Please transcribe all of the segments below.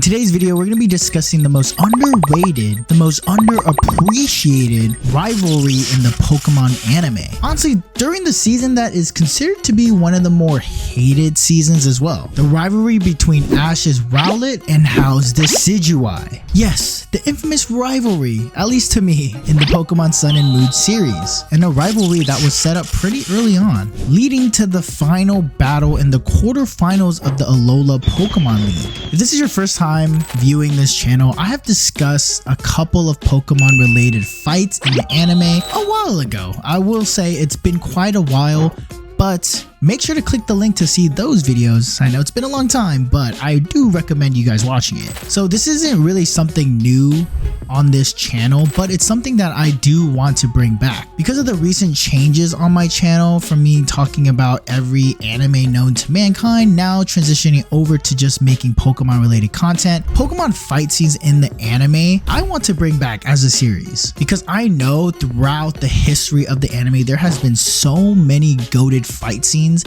today's video, we're going to be discussing the most underrated, the most underappreciated rivalry in the Pokemon anime. Honestly, during the season that is considered to be one of the more hated seasons as well. The rivalry between Ash's Rowlet and How's Decidueye. Yes, the infamous rivalry, at least to me, in the Pokemon Sun and Moon series. And a rivalry that was set up pretty early on, leading to the final battle in the quarterfinals of the Alola Pokemon League. If this is your first time viewing this channel, I have discussed a couple of Pokemon related fights in the anime a while ago. I will say it's been quite a while, but make sure to click the link to see those videos. I know it's been a long time, but I do recommend you guys watching it. So this isn't really something new on this channel, but it's something that I do want to bring back because of the recent changes on my channel, from me talking about every anime known to mankind, now transitioning over to just making Pokemon related content. Pokemon fight scenes in the anime, I want to bring back as a series because I know throughout the history of the anime, there has been so many goated fight scenes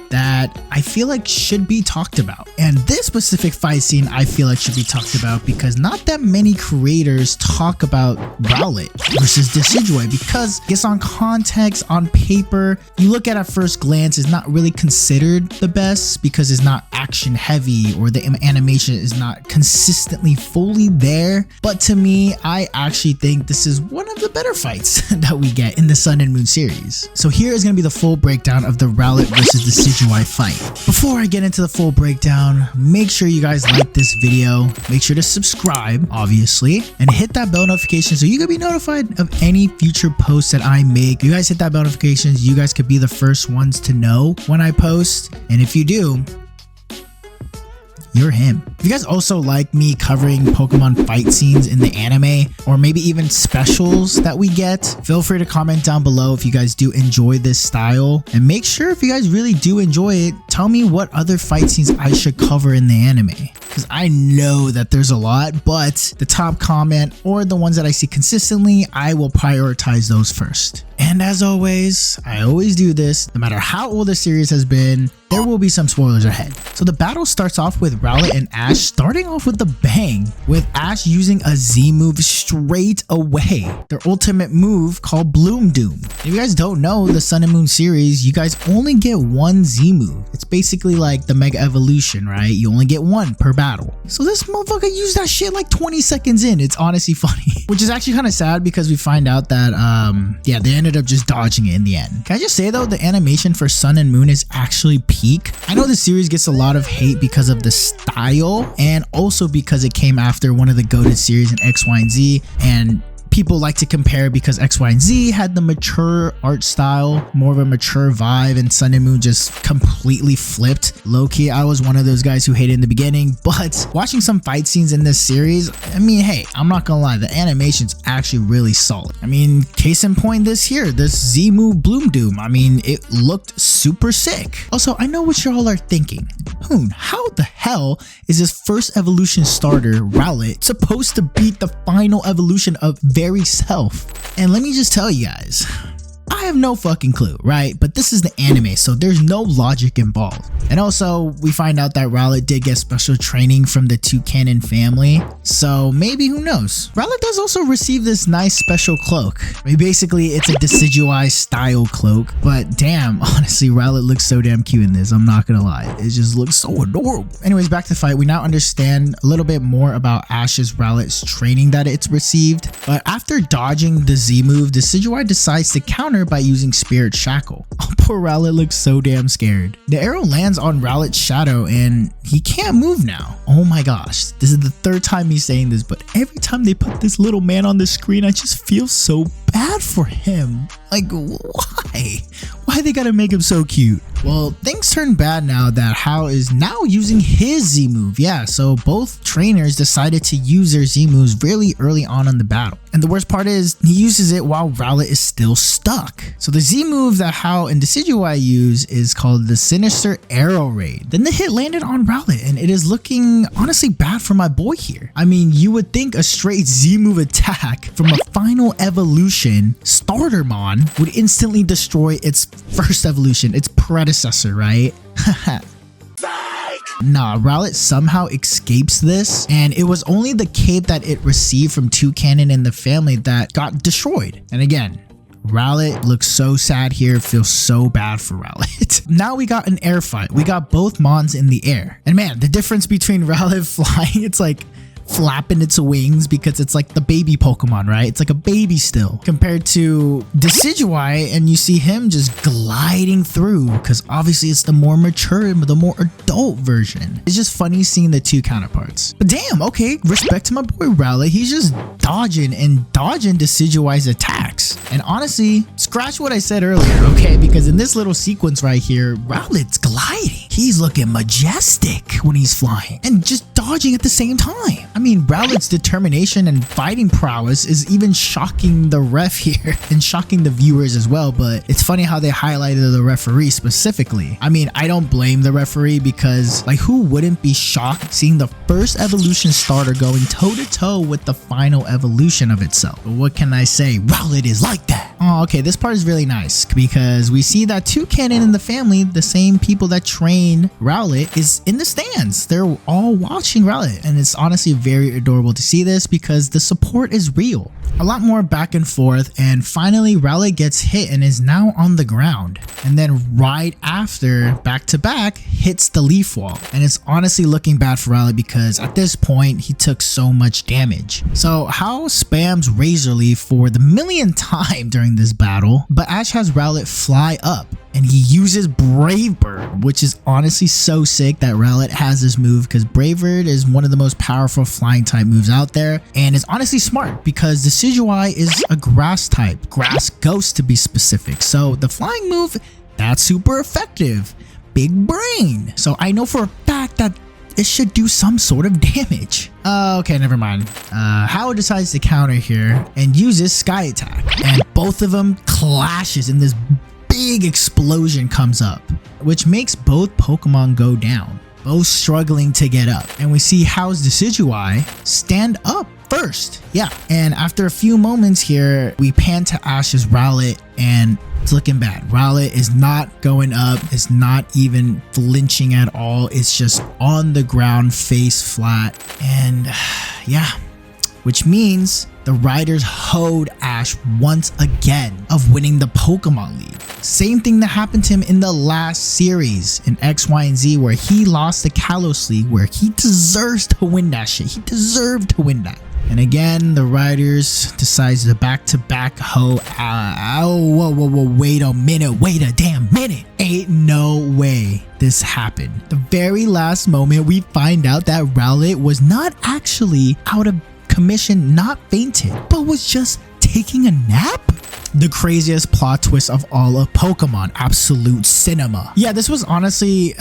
that I feel like should be talked about. And this specific fight scene I feel like should be talked about because not that many creators talk about Rowlet versus Decidueye, because I guess on context, on paper, you look at first glance, it's not really considered the best because it's not action heavy or the animation is not consistently fully there. But to me, I actually think this is one of the better fights that we get in the Sun and Moon series. So here is going to be the full breakdown of the Rowlet versus Decidueye fight. Before I get into the full breakdown, make sure you guys like this video, make sure to subscribe obviously, and hit that bell notification so you can be notified of any future posts that I make. You guys hit that bell notifications, you guys could be the first ones to know when I post, and if you do, you're him. If you guys also like me covering Pokemon fight scenes in the anime, or maybe even specials that we get, feel free to comment down below if you guys do enjoy this style. And make sure, if you guys really do enjoy it, tell me what other fight scenes I should cover in the anime, because I know that there's a lot, but the top comment or the ones that I see consistently, I will prioritize those first. And as always, I always do this, no matter how old the series has been, there will be some spoilers ahead. So the battle starts off with Rowlet and Ash starting off with a bang, with Ash using a Z move straight away, their ultimate move called Bloom Doom. If you guys don't know the Sun and Moon series, you guys only get one Z move. It's basically like the Mega Evolution, right? You only get one per battle. So this motherfucker used that shit like 20 seconds in. It's honestly funny, which is actually kind of sad because we find out that, yeah, they ended up just dodging it in the end. Can I just say though, the animation for Sun and Moon is actually peak. I know the series gets a lot of hate because of the style and also because it came after one of the goated series in X, Y, and Z, and people like to compare because X, Y, and Z had the mature art style, more of a mature vibe, and Sun and Moon just completely flipped. Low-key, I was one of those guys who hated in the beginning, but watching some fight scenes in this series, I mean, hey, I'm not gonna lie, the animation's actually really solid. I mean, case in point this Z move Bloom Doom, I mean, it looked super sick. Also, I know what y'all are thinking. How the hell is this first evolution starter, Rowlet, supposed to beat the final evolution of very self? And let me just tell you guys, I have no fucking clue, right? But this is the anime, so there's no logic involved. And also, we find out that Rowlet did get special training from the Toucanon family, so maybe, who knows? Rowlet does also receive this nice special cloak. I mean, basically, it's a Decidueye style cloak, but damn, honestly, Rowlet looks so damn cute in this, I'm not gonna lie. It just looks so adorable. Anyways, back to the fight. We now understand a little bit more about Ash's Rowlet's training that it's received, but after dodging the Z move, Decidueye decides to counter by using Spirit Shackle. Oh, poor Rowlet looks so damn scared. The arrow lands on Rowlet's shadow and he can't move now. Oh my gosh, this is the third time me saying this, but every time they put this little man on the screen, I just feel so bad for him. Like, why? Why they gotta make him so cute? Well, things turn bad now that Hao is now using his Z move. Yeah, so both trainers decided to use their Z moves really early on in the battle. And the worst part is he uses it while Rowlet is still stuck. So the Z move that Hao and Decidueye use is called the Sinister Arrow Raid. Then the hit landed on Rowlet and it is looking honestly bad for my boy here. I mean, you would think a straight Z move attack from a final evolution Startermon would instantly destroy its first evolution, its predecessor, right? Nah, Rowlet somehow escapes this, and it was only the cape that it received from Toucannon and the family that got destroyed. And again, Rowlet looks so sad here, feels so bad for Rowlet. Now we got an air fight. We got both Mons in the air. And man, the difference between Rowlet flying, it's like flapping its wings because it's like the baby Pokemon, right? It's like a baby still compared to Decidueye, and you see him just gliding through because obviously it's the more mature, the more adult version. It's just funny seeing the two counterparts. But damn, okay, respect to my boy Rowlet. He's just dodging Decidueye's attacks. And honestly, scratch what I said earlier, okay? Because in this little sequence right here, Rowlet's gliding. He's looking majestic when he's flying and just dodging at the same time. I mean, Rowlet's determination and fighting prowess is even shocking the ref here and shocking the viewers as well, but it's funny how they highlighted the referee specifically. I mean, I don't blame the referee because like who wouldn't be shocked seeing the first evolution starter going toe to toe with the final evolution of itself? But what can I say? Rowlet is like that. Oh, okay, this part is really nice because we see that Toucannon and the family, the same people that train Rowlet, is in the stands. They're all watching Rowlet, and it's honestly very adorable to see this because the support is real. A lot more back and forth, and finally Rowlet gets hit and is now on the ground. And then right after, back to back, hits the leaf wall. And it's honestly looking bad for Rowlet because at this point he took so much damage. So Hao spams Razor Leaf for the millionth time during this battle, but Ash has Rowlet fly up. And he uses Brave Bird, which is honestly so sick that Rowlet has this move because Brave Bird is one of the most powerful flying type moves out there, and is honestly smart because decidueye is a grass type, grass ghost to be specific. So the flying move, that's super effective. Big brain. So I know for a fact that it should do some sort of damage. Okay, never mind. Hao decides to counter here and uses Sky Attack, and both of them clashes in this big explosion comes up, which makes both Pokemon go down, both struggling to get up. And we see Hao's Decidueye stand up first. Yeah, and after a few moments here, we pan to Ash's Rowlet, and it's looking bad. Rowlet is not going up, it's not even flinching at all. It's just on the ground, face flat. And yeah, which means the Riders hoed Ash once again of winning the Pokemon League. Same thing that happened to him in the last series in X, Y, and Z, where he lost the Kalos League, where he deserves to win that shit. He deserved to win that. And again, the Riders decides to back-to-back hoe. Whoa, wait a minute, wait a damn minute. Ain't no way this happened. The very last moment, we find out that Rowlet was not actually out of commission, not fainted, but was just taking a nap? The craziest plot twist of all of Pokemon, absolute cinema. Yeah, this was honestly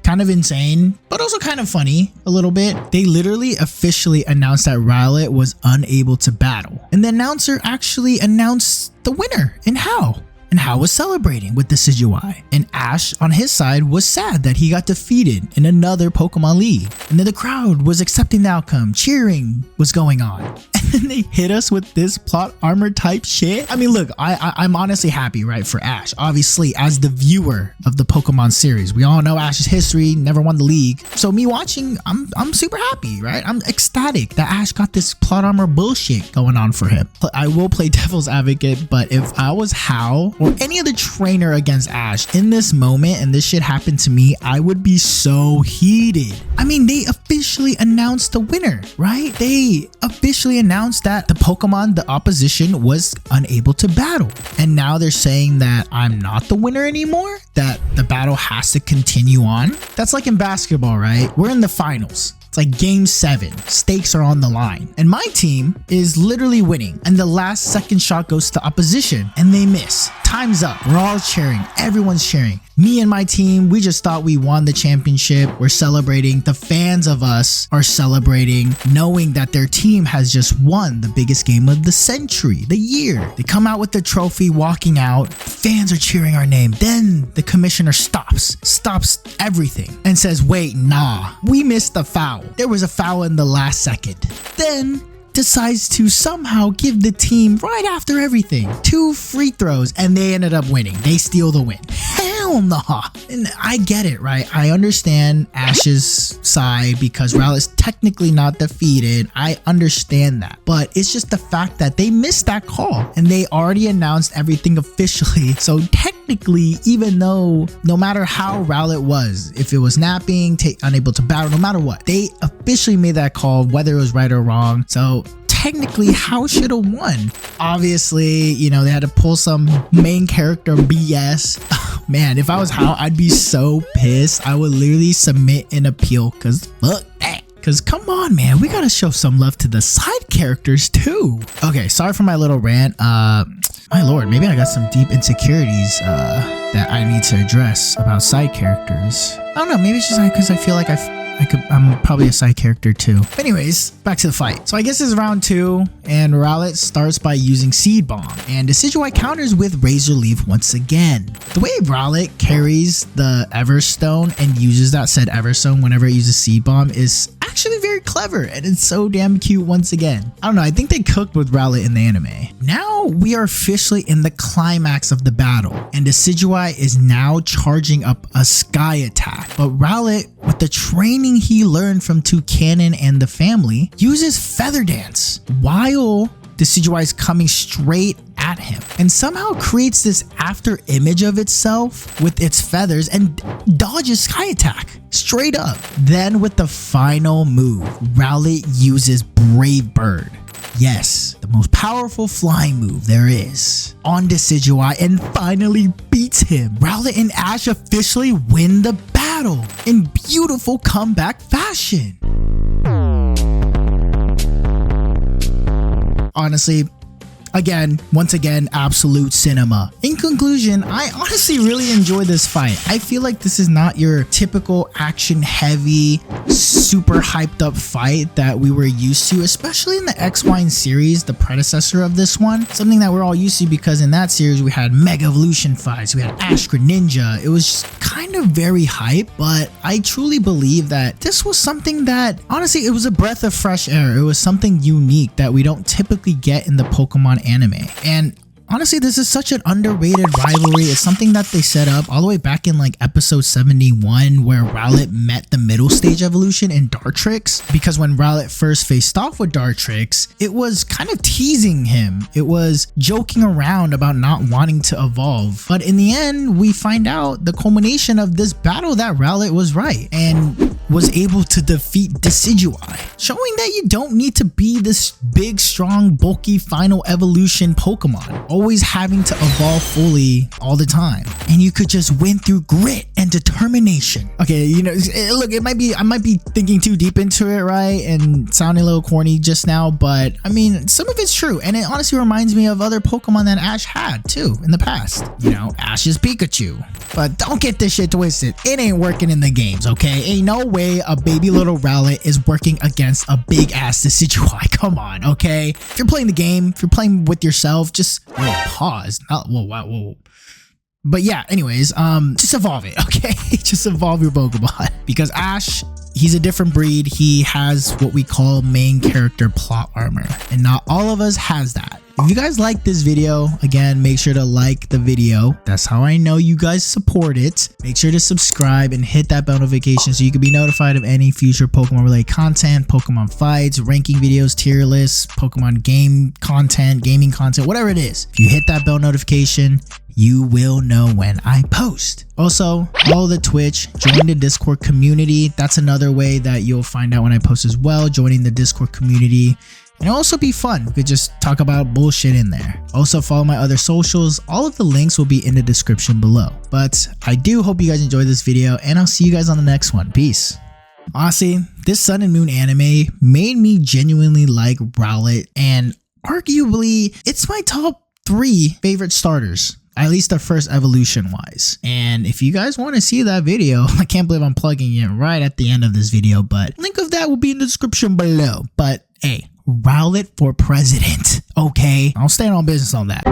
kind of insane, but also kind of funny a little bit. They literally officially announced that Rowlet was unable to battle, and the announcer actually announced the winner in Hao. And Hao was celebrating with Decidueye. And Ash, on his side, was sad that he got defeated in another Pokemon League. And then the crowd was accepting the outcome, cheering was going on. And then they hit us with this plot armor type shit. I mean, look, I'm honestly happy, right, for Ash. Obviously, as the viewer of the Pokemon series, we all know Ash's history, never won the league. So me watching, I'm super happy, right? I'm ecstatic that Ash got this plot armor bullshit going on for him. I will play devil's advocate, but if I was Hao or any other trainer against Ash in this moment and this shit happened to me, I would be so heated. I mean, they officially announced the winner, right? They officially announced that the Pokemon, the opposition, was unable to battle. And now they're saying that I'm not the winner anymore, that the battle has to continue on. That's like in basketball, right? We're in the finals. It's like game 7, stakes are on the line, and my team is literally winning, and the last second shot goes to opposition and they miss. Time's up. We're all cheering. Everyone's cheering. Me and my team, we just thought we won the championship. We're celebrating. The fans of us are celebrating, knowing that their team has just won the biggest game of the century, the year. They come out with the trophy, walking out. Fans are cheering our name. Then the commissioner stops everything and says, wait, nah, we missed the foul. There was a foul in the last second. Then decides to somehow give the team, right after everything, 2 free throws, and they ended up winning. They steal the win. Hell Hell nah. And I get it, right? I understand Ash's side because Rowlet's technically not defeated. I understand that. But it's just the fact that they missed that call and they already announced everything officially. So technically, even though no matter how Rowlet was, if it was napping, unable to battle, no matter what, they officially made that call, whether it was right or wrong. So technically, How should have won. Obviously, you know, they had to pull some main character BS. Man, if I was How, I'd be so pissed. I would literally submit an appeal because fuck that. Because come on, man, we gotta show some love to the side characters too. Okay, sorry for my little rant. My lord, maybe I got some deep insecurities that I need to address about side characters. I don't know, maybe it's just because I feel like I'm probably a side character too. But anyways, back to the fight. So I guess it's round 2 and Rowlet starts by using Seed Bomb and decidueye counters with Razor Leaf once again. The way Rowlet carries the Everstone and uses that said Everstone whenever it uses Seed Bomb is actually very clever and it's so damn cute once again. I don't know, I think they cooked with Rowlet in the anime. Now we are officially in the climax of the battle and decidueye is now charging up a sky attack. But Rowlet, with the training he learned from Toucanon and the family, uses Feather Dance while decidueye is coming straight at him and somehow creates this after image of itself with its feathers and dodges sky attack straight up. Then with the final move, Rowlet uses Brave Bird. Yes, the most powerful flying move there is on decidueye and finally beats him. Rowlet and Ash officially win the battle in beautiful comeback fashion. Honestly, once again, absolute cinema. In conclusion, I honestly really enjoyed this fight. I feel like this is not your typical action heavy, super hyped up fight that we were used to, especially in the X-Wine series, the predecessor of this one. Something that we're all used to because in that series we had Mega Evolution fights, we had Ash Greninja. It was just kind of very hype, but I truly believe that this was something that, honestly, it was a breath of fresh air. It was something unique that we don't typically get in the Pokemon anime. And honestly, this is such an underrated rivalry. It's something that they set up all the way back in like episode 71 where Rowlet met the middle stage evolution in Dartrix, because when Rowlet first faced off with Dartrix, it was kind of teasing him. It was joking around about not wanting to evolve. But in the end, we find out the culmination of this battle that Rowlet was right and was able to defeat decidueye, showing that you don't need to be this big, strong, bulky final evolution Pokemon, always having to evolve fully all the time, and you could just win through grit and determination. Okay, you know, look, I might be thinking too deep into it, right, and sounding a little corny just now, but I mean, some of it's true, and it honestly reminds me of other Pokemon that Ash had too in the past. You know, Ash's Pikachu. But don't get this shit twisted. It ain't working in the games, okay? Ain't no way a baby little Rowlet is working against a big ass decidueye. Come on, okay? If you're playing the game, if you're playing with yourself, just pause. Whoa. But yeah, anyways, just evolve it, okay? Just evolve your Pokemon. Because Ash, he's a different breed. He has what we call main character plot armor, and not all of us has that. If you guys like this video, again, make sure to like the video. That's how I know you guys support it. Make sure to subscribe and hit that bell notification so you can be notified of any future Pokemon related content, Pokemon fights, ranking videos, tier lists, Pokemon game content, gaming content, whatever it is. If you hit that bell notification, you will know when I post. Also, follow the Twitch, join the Discord community. That's another way that you'll find out when I post as well, joining the Discord community. And it'll also be fun. We could just talk about bullshit in there. Also, follow my other socials. All of the links will be in the description below. But I do hope you guys enjoyed this video, and I'll see you guys on the next one. Peace. Honestly, this Sun and Moon anime made me genuinely like Rowlet, and arguably, it's my top 3 favorite starters. At least the first evolution wise. And if you guys want to see that video, I can't believe I'm plugging it right at the end of this video, but link of that will be in the description below. But hey, Rowlet for president, okay? I'll stand on business on that.